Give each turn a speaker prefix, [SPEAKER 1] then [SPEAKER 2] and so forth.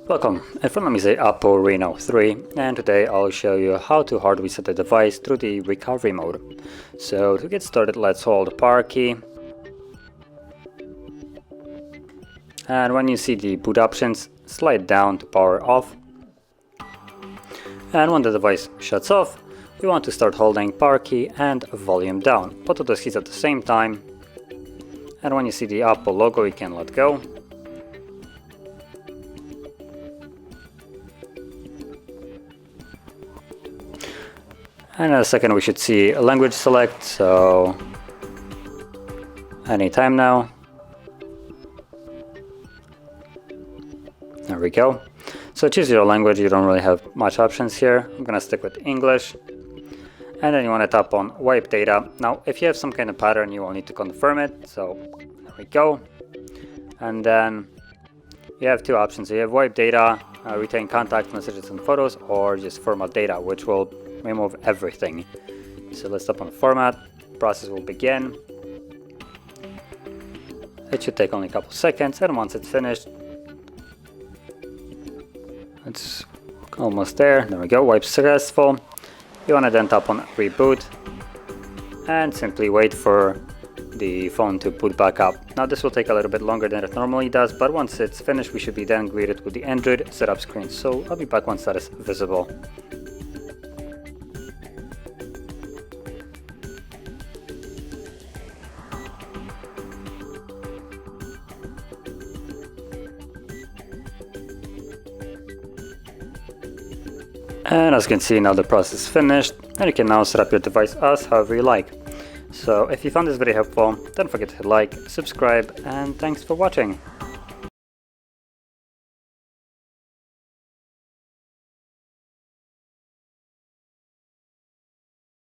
[SPEAKER 1] Welcome, in front of me is the OPPO Reno 3, and today I'll show you how to hard reset the device through the recovery mode. So to get started, let's hold the power key, and when you see the boot options, slide down to power off, and when the device shuts off, you want to start holding power key and volume down, both of those keys at the same time, and when you see the OPPO logo you can let go. And in a second we should see a language select, so anytime now. There we go. So choose your language, you don't really have much options here. I'm gonna stick with English. And then you want to tap on wipe data. Now if you have some kind of pattern you will need to confirm it, so there we go. And then you have two options. You have wipe data, retain contact messages and photos, or just format data, which will remove everything. So let's tap on format, process will begin. It should take only a couple seconds, and once it's finished, it's almost there. There we go, wipe successful. You want to then tap on reboot and simply wait for the phone to boot back up. Now this will take a little bit longer than it normally does, but once it's finished we should be then greeted with the Android setup screen. So I'll be back once that is visible. And as you can see, now the process is finished, and you can now set up your device as however you like. So if you found this video helpful, don't forget to hit like, subscribe, and thanks for watching.